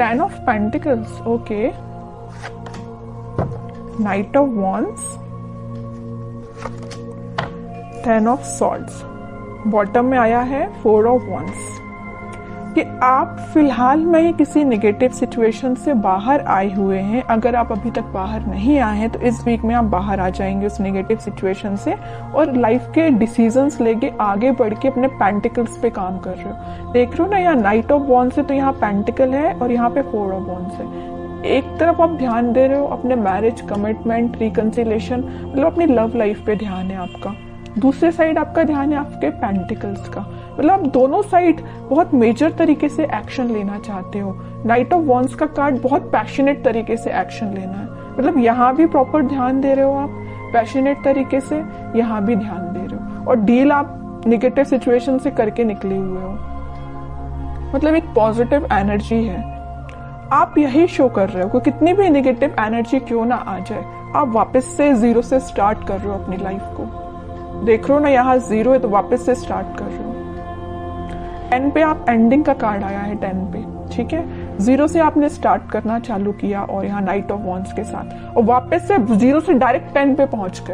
10 of pentacles, okay, night of wands, 10 of swords, bottom में आया है 4 ऑफ वॉन्ड्स। कि आप फिलहाल में किसी नेगेटिव सिचुएशन से बाहर आए हुए हैं। अगर आप अभी तक बाहर नहीं आए हैं तो इस वीक में आप बाहर आ जाएंगे उस नेगेटिव सिचुएशन से, और लाइफ के डिसीजंस लेके आगे बढ़ के अपने पेंटिकल्स पे काम कर रहे हो। देख रहे हो ना, यहाँ नाइट ऑफ वॉन्ड्स है तो यहाँ पेंटिकल है और यहाँ पे 4 ऑफ वॉन्ड्स है। एक तरफ आप ध्यान दे रहे हो अपने मैरिज, कमिटमेंट, रिकंसिलेशन, मतलब अपनी लव लाइफ पे ध्यान है आपका। दूसरे साइड आपका ध्यान है आपके पेंटिकल्स का, मतलब आप दोनों साइड बहुत मेजर तरीके से एक्शन लेना चाहते हो। नाइट ऑफ वॉन्ड्स का कार्ड बहुत पैशनेट तरीके से एक्शन लेना है, मतलब यहाँ भी प्रॉपर ध्यान दे रहे हो आप पैशनेट तरीके से, यहाँ भी ध्यान दे रहे हो, और डील आप निगेटिव सिचुएशन से करके निकले हुए हो। मतलब एक पॉजिटिव एनर्जी है, आप यही शो कर रहे हो कि कितनी भी नेगेटिव एनर्जी क्यों ना आ जाए, आप वापस से जीरो से स्टार्ट कर रहे हो अपनी लाइफ को। देख रहे हो ना, यहाँ 0 है तो वापस से स्टार्ट कर रहे हो। 10 पे आप एंडिंग का कार्ड आया है 10 पे, ठीक है, 0 से आपने स्टार्ट करना चालू किया और यहाँ नाइट ऑफ वॉन्ड्स के साथ, और वापस से 0 से डायरेक्ट 10 पे पहुंच गए,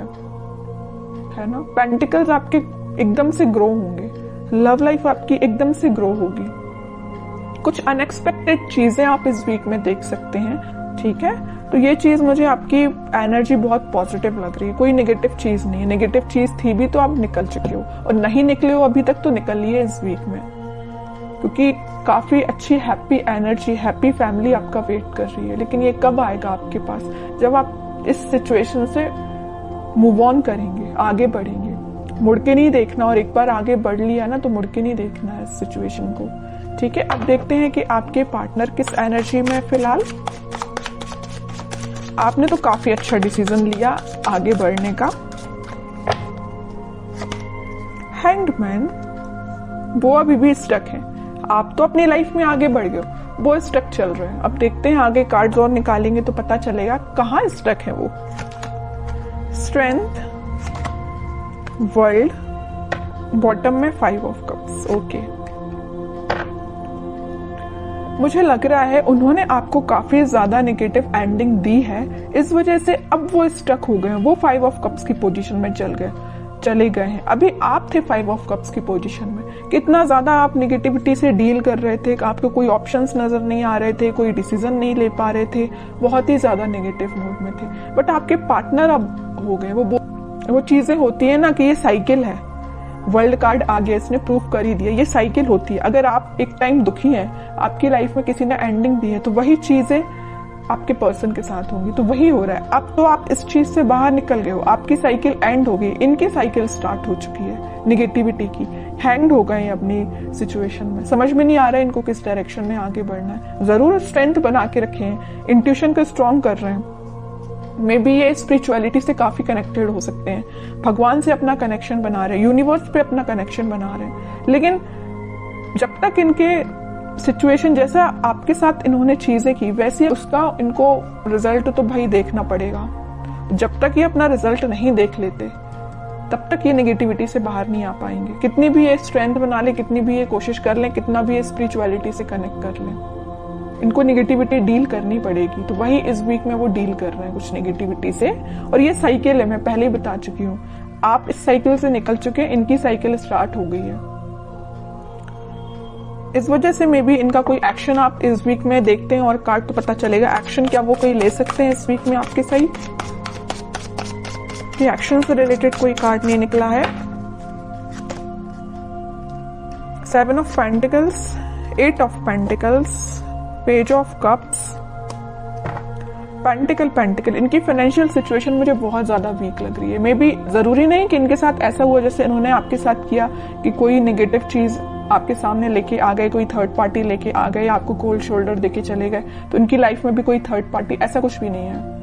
है ना। पेंटिकल्स आपके एकदम से ग्रो होंगे, लव लाइफ आपकी एकदम से ग्रो होगी। कुछ अनएक्सपेक्टेड चीजें आप इस वीक में देख सकते हैं, ठीक है। तो ये चीज मुझे आपकी एनर्जी बहुत पॉजिटिव लग रही है, कोई नेगेटिव चीज नहीं है। नेगेटिव चीज थी भी तो आप निकल चुके हो, और नहीं निकले हो अभी तक तो निकलिए इस वीक में, क्योंकि काफी अच्छी हैप्पी एनर्जी, हैप्पी फैमिली आपका वेट कर रही है। लेकिन ये कब आएगा आपके पास, जब आप इस सिचुएशन से मूव ऑन करेंगे, आगे बढ़ेंगे। मुड़ के नहीं देखना, और एक बार आगे बढ़ लिया ना तो मुड़ के नहीं देखना है इस सिचुएशन को, ठीक है। अब देखते हैं कि आपके पार्टनर किस एनर्जी में फिलहाल। आपने तो काफी अच्छा डिसीजन लिया आगे बढ़ने का। हैंग्ड मैन, वो अभी भी स्टक है। आप तो अपनी लाइफ में आगे बढ़ गए, वो स्टक चल रहे हैं। अब देखते हैं आगे कार्ड्स और निकालेंगे तो पता चलेगा कहाँ स्टक है वो। स्ट्रेंथ, वर्ल्ड, बॉटम में 5 ऑफ कप्स, ओके। मुझे लग रहा है उन्होंने आपको काफी ज्यादा नेगेटिव एंडिंग दी है, इस वजह से अब वो स्टक हो गए हैं। वो 5 ऑफ कप्स की पोजीशन में चले गए हैं। अभी आप थे 5 ऑफ कप्स की पोजीशन में। कितना ज्यादा आप नेगेटिविटी से डील कर रहे थे, आपको कोई ऑप्शंस नजर नहीं आ रहे थे, कोई डिसीजन नहीं ले पा रहे थे, बहुत ही ज्यादा नेगेटिव मूड में थे। बट आपके पार्टनर अब हो गए। वो चीजें होती है ना कि ये साइकिल है। वर्ल्ड कार्ड आ गया, इसने प्रूफ कर ही दिया, ये साइकिल होती है। अगर आप एक टाइम दुखी हैं, आपकी लाइफ में किसी ने एंडिंग दी है, तो वही चीजें आपके पर्सन के साथ होंगी। तो वही हो रहा है। अब तो आप इस चीज से बाहर निकल गए हो, आपकी साइकिल एंड हो गई, इनकी साइकिल स्टार्ट हो चुकी है नेगेटिविटी की। हैंग्ड हो गए अपनी सिचुएशन में, समझ में नहीं आ रहा है इनको किस डायरेक्शन में आगे बढ़ना है। जरूर स्ट्रेंथ बना के रखे हैं, इंट्यूशन को स्ट्रॉन्ग कर रहे हैं। मे बी ये स्पिरिचुअलिटी से काफी कनेक्टेड हो सकते हैं, भगवान से अपना कनेक्शन बना रहे हैं, यूनिवर्स पे अपना कनेक्शन बना रहे हैं। लेकिन जब तक इनके सिचुएशन जैसा आपके साथ इन्होंने चीजें की वैसे उसका इनको रिजल्ट तो भाई देखना पड़ेगा। जब तक ये अपना रिजल्ट नहीं देख लेते तब तक ये नेगेटिविटी से बाहर नहीं आ पाएंगे। कितनी भी ये स्ट्रेंथ बना ले, कितनी भी ये कोशिश कर लें, कितना भी ये स्पिरिचुअलिटी से कनेक्ट कर लें, इनको नेगेटिविटी डील करनी पड़ेगी। तो वही इस वीक में वो डील कर रहे हैं कुछ नेगेटिविटी से। और ये साइकिल है, मैं पहले ही बता चुकी हूँ, आप इस साइकिल से निकल चुके हैं, इनकी साइकिल स्टार्ट हो गई है। इस वजह से मे बी इनका कोई एक्शन आप इस वीक में देखते हैं और कार्ड तो पता चलेगा एक्शन क्या वो कोई ले सकते हैं इस वीक में आपके सही। कि एक्शन से रिलेटेड कोई कार्ड नहीं निकला है। 7 of pentacles, 8 of pentacles, page of cups, pentacle. इनकी फाइनेंशियल सिचुएशन मुझे बहुत ज्यादा वीक लग रही है। मे बी जरूरी नहीं कि इनके साथ ऐसा हुआ जैसे इन्होंने आपके साथ किया कि कोई नेगेटिव चीज आपके सामने लेके आ गए, कोई थर्ड पार्टी लेके आ गए, आपको कोल्ड शोल्डर देके चले गए। तो इनकी लाइफ में भी कोई थर्ड पार्टी, ऐसा कुछ भी नहीं है।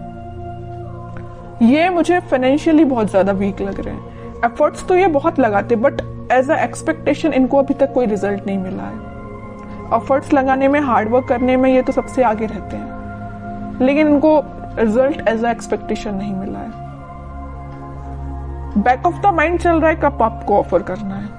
ये मुझे फाइनेंशियली बहुत ज्यादा वीक लग रहे हैं। एफर्ट्स तो ये बहुत लगाते, बट एज अ एक्सपेक्टेशन इनको अभी तक कोई रिजल्ट नहीं मिला है। एफर्ट्स लगाने में, हार्डवर्क करने में ये तो सबसे आगे रहते हैं, लेकिन इनको रिजल्ट एज अ एक्सपेक्टेशन नहीं मिला है। बैक ऑफ द माइंड चल रहा है कब आपको ऑफर करना है।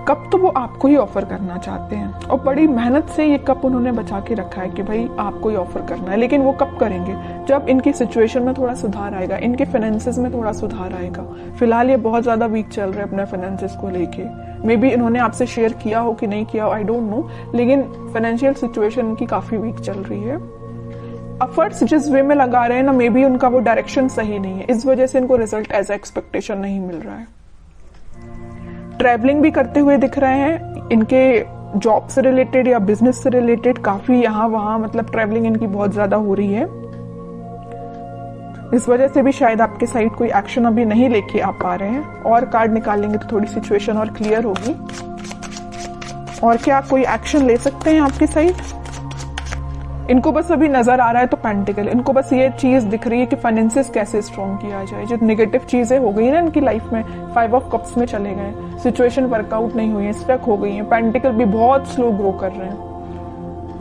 कप तो वो आपको ही ऑफर करना चाहते हैं और बड़ी मेहनत से ये कप उन्होंने बचा के रखा है कि भाई आपको ही ऑफर करना है। लेकिन वो कब करेंगे? जब इनकी सिचुएशन में थोड़ा सुधार आएगा, इनके फाइनेंसेस में थोड़ा सुधार आएगा। फिलहाल ये बहुत ज्यादा वीक चल रहे हैं अपने फाइनेंसेस को लेके। मे बी इन्होंने आपसे शेयर किया हो कि नहीं किया हो, आई डोंट नो, लेकिन फाइनेंशियल सिचुएशन इनकी काफी वीक चल रही है। एफर्ट्स जिस वे में लगा रहे हैं ना, मे बी उनका वो डायरेक्शन सही नहीं है, इस वजह से इनको रिजल्ट एज एक्सपेक्टेशन नहीं मिल रहा है। ट्रैवलिंग भी करते हुए दिख रहे हैं, इनके जॉब से रिलेटेड या बिजनेस से रिलेटेड काफी यहाँ वहां मतलब ट्रैवलिंग इनकी बहुत ज्यादा हो रही है। इस वजह से भी शायद आपके साइड कोई एक्शन अभी नहीं लेके आ पा रहे हैं। और कार्ड निकालेंगे तो थोड़ी सिचुएशन और क्लियर होगी। और क्या कोई एक्शन ले सकते हैं आपकी साइड? इनको बस अभी नजर आ रहा है तो पेंटिकल, इनको बस ये चीज दिख रही है कि फाइनेंसेस कैसे स्ट्रॉन्ग किया जाए। जो नेगेटिव चीजें हो गई ना इनकी लाइफ में, 5 ऑफ कप्स में चले गए, सिचुएशन वर्कआउट नहीं हुई है, स्टक हो गई है। पेंटिकल भी बहुत स्लो ग्रो कर रहे हैं,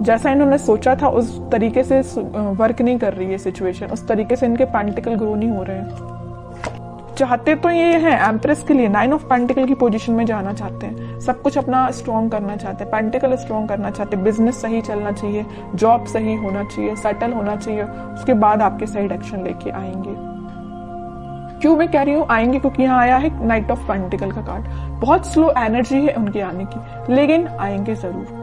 जैसा इन्होंने सोचा था उस तरीके से वर्क नहीं कर रही है सिचुएशन, उस तरीके से इनके पेंटिकल ग्रो नहीं हो रहे हैं। चाहते तो ये है एम्प्रेस के लिए 9 ऑफ पेंटिकल की पोजीशन में जाना चाहते हैं, सब कुछ अपना स्ट्रॉन्ग करना चाहते हैं, पेंटिकल स्ट्रॉन्ग करना चाहते हैं, बिजनेस सही चलना चाहिए, जॉब सही होना चाहिए, सेटल होना चाहिए, उसके बाद आपके साइड एक्शन लेके आएंगे। क्यों मैं कह रही हूँ आएंगे? क्योंकि यहाँ आया है नाइट ऑफ पेंटिकल का कार्ड। बहुत स्लो एनर्जी है उनके आने की, लेकिन आएंगे जरूर।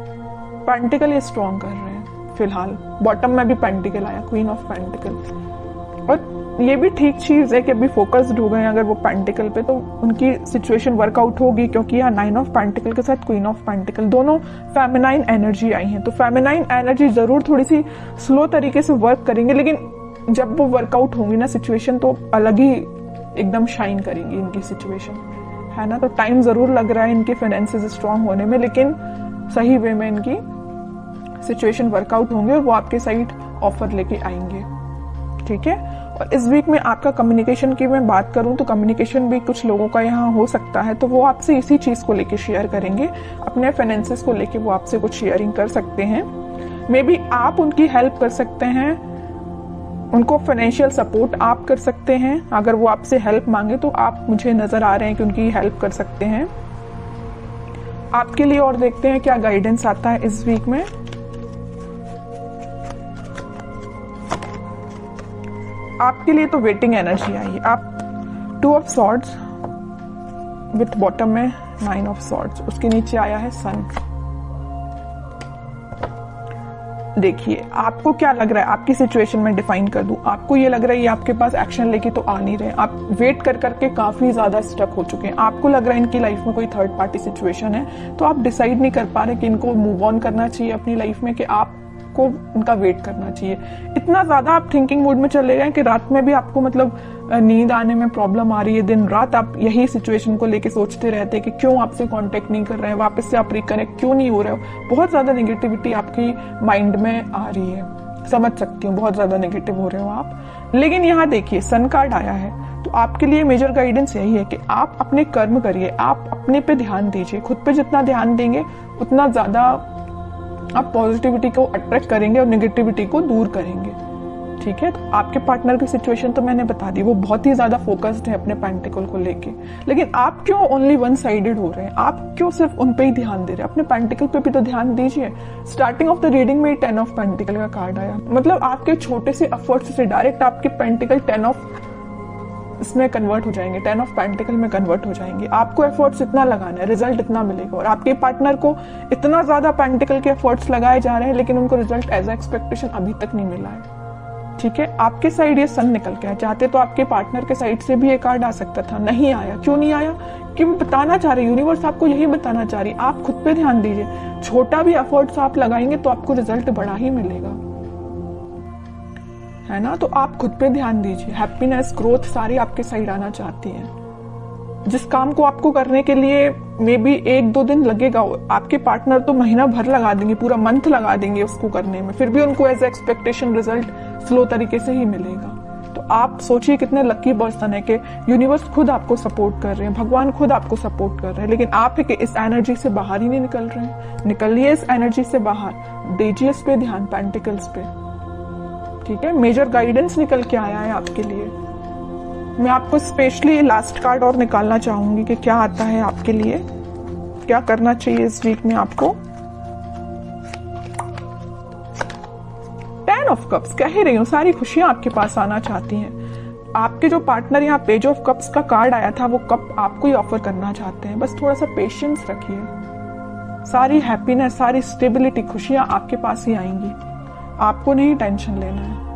पेंटिकल ये स्ट्रॉन्ग कर रहे हैं फिलहाल। बॉटम में भी पेंटिकल आया, क्वीन ऑफ पेंटिकल। और ये भी ठीक चीज है कि अभी फोकस्ड हो गए अगर वो पेंटिकल पे, तो उनकी सिचुएशन वर्कआउट होगी। क्योंकि यहाँ 9 ऑफ पेंटिकल के साथ क्वीन ऑफ पेंटिकल, दोनों फेमिनाइन एनर्जी आई है, तो फेमिनाइन एनर्जी जरूर थोड़ी सी स्लो तरीके से वर्क करेंगे, लेकिन जब वो वर्कआउट होंगी ना सिचुएशन, तो अलग ही एकदम शाइन करेंगी इनकी सिचुएशन, है ना। तो टाइम जरूर लग रहा है इनके फाइनेंसेस स्ट्रॉन्ग होने में, लेकिन सही वे में इनकी सिचुएशन वर्कआउट होंगे और वो आपके साइड ऑफर लेके आएंगे, ठीक है। और इस वीक में आपका कम्युनिकेशन की मैं बात करूं तो कम्युनिकेशन भी कुछ लोगों का यहाँ हो सकता है, तो वो आपसे इसी चीज को लेके शेयर करेंगे, अपने फाइनेंसेस को लेके वो आपसे कुछ शेयरिंग कर सकते हैं। मे बी आप उनकी हेल्प कर सकते हैं, उनको फाइनेंशियल सपोर्ट आप कर सकते हैं। अगर वो आपसे हेल्प मांगे तो आप, मुझे नजर आ रहे हैं कि उनकी हेल्प कर सकते हैं आपके लिए। और देखते हैं क्या गाइडेंस आता है इस वीक में। आपके लिए तो वेटिंग एनर्जी आई है। आप 2 ऑफ सॉर्ड्स विथ बॉटम में 9 ऑफ सॉर्ड्स, उसके नीचे आया है सन। देखिए आपको क्या लग रहा है, आपकी सिचुएशन में डिफाइन कर दूं। आपको ये लग रहा है ये आपके पास एक्शन लेके तो आ नहीं रहे, आप वेट कर करके काफी ज्यादा स्टक हो चुके हैं। आपको लग रहा है इनकी लाइफ में कोई थर्ड पार्टी सिचुएशन है, तो आप डिसाइड नहीं कर पा रहे कि इनको मूव ऑन करना चाहिए अपनी लाइफ में, कि आप को उनका वेट करना चाहिए। इतना ज्यादा आप थिंकिंग मोड में चले गए कि रात में भी आपको मतलब नींद आने में प्रॉब्लम आ रही है। दिन रात आप यही सिचुएशन को लेके सोचते रहते हैं कि क्यों आपसे कांटेक्ट नहीं कर रहे हैं, वापस से आप रिकनेक्ट क्यों नहीं हो रहे हो। बहुत ज्यादा नेगेटिविटी आपकी माइंड में आ रही है, समझ सकती हूँ, बहुत ज्यादा नेगेटिव हो रहे हो आप। लेकिन यहाँ देखिए सन कार्ड आया है, तो आपके लिए मेजर गाइडेंस यही है कि आप अपने कर्म करिए, आप अपने पे ध्यान दीजिए। खुद पे जितना ध्यान देंगे उतना ज्यादा आप पॉजिटिविटी को अट्रैक्ट करेंगे और नेगेटिविटी को दूर करेंगे, ठीक है। तो आपके पार्टनर की सिचुएशन तो मैंने बता दी, वो बहुत ही ज्यादा फोकस्ड है अपने पेंटिकल को लेके। लेकिन आप क्यों ओनली वन साइडेड हो रहे हैं? आप क्यों सिर्फ उन पे ही ध्यान दे रहे हैं? अपने पेंटिकल पे भी तो ध्यान दीजिए। स्टार्टिंग ऑफ द रीडिंग में 10 ऑफ पेंटिकल का कार्ड आया, मतलब आपके छोटे से एफर्ट्स से डायरेक्ट आपके पेंटिकल 10 ऑफ इसमें कन्वर्ट हो जाएंगे, 10 ऑफ पेंटिकल में कन्वर्ट हो जाएंगे। आपको एफर्ट्स इतना लगाना है, रिजल्ट इतना मिलेगा। और आपके पार्टनर को इतना ज्यादा पेंटिकल के एफर्ट्स लगाए जा रहे हैं, लेकिन उनको रिजल्ट एज एक्सपेक्टेशन अभी तक नहीं मिला है, ठीक है। आपके साइड ये सन निकल के आया, चाहते तो आपके पार्टनर के साइड से भी ये कार्ड आ सकता था, नहीं आया। क्यों नहीं आया? कि वो बताना चाह रहे, यूनिवर्स आपको यही बताना चाह रही, आप खुद पे ध्यान दीजिए। छोटा भी एफर्ट्स आप लगाएंगे तो आपको रिजल्ट बड़ा ही मिलेगा, है ना। तो आप खुद पे ध्यान दीजिए। हैप्पीनेस, ग्रोथ सारी आपके साइड आना चाहती है। जिस काम को आपको करने के लिए मे बी 1-2 दिन लगेगा, आपके पार्टनर तो महीना भर लगा देंगे, पूरा मंथ लगा देंगे उसको करने में, फिर भी उनको एज एक्सपेक्टेशन रिजल्ट स्लो तरीके से ही मिलेगा। तो आप सोचिए कितने लकी पर्सन है कि यूनिवर्स खुद आपको सपोर्ट कर रहे हैं, भगवान खुद आपको सपोर्ट कर रहे हैं। लेकिन आप इस एनर्जी से बाहर ही नहीं निकल रहे हैं। निकलिए इस एनर्जी से बाहर, दीजिए इस पे ध्यान, पेंटिकल्स पे, ठीक है। मेजर गाइडेंस निकल के आया है आपके लिए। मैं आपको स्पेशली लास्ट कार्ड और निकालना चाहूंगी कि क्या आता है आपके लिए। क्या करना चाहिए इस वीक में आपको? 10 ऑफ कप्स, कह ही रही हूँ सारी खुशियां आपके पास आना चाहती हैं। आपके जो पार्टनर यहाँ पेज ऑफ कप्स का कार्ड आया था, वो कप आपको ही ऑफर करना चाहते हैं। बस थोड़ा सा पेशेंस रखिए, सारी हैप्पीनेस, सारी स्टेबिलिटी, खुशियां आपके पास ही आएंगी। आपको नहीं टेंशन लेना है।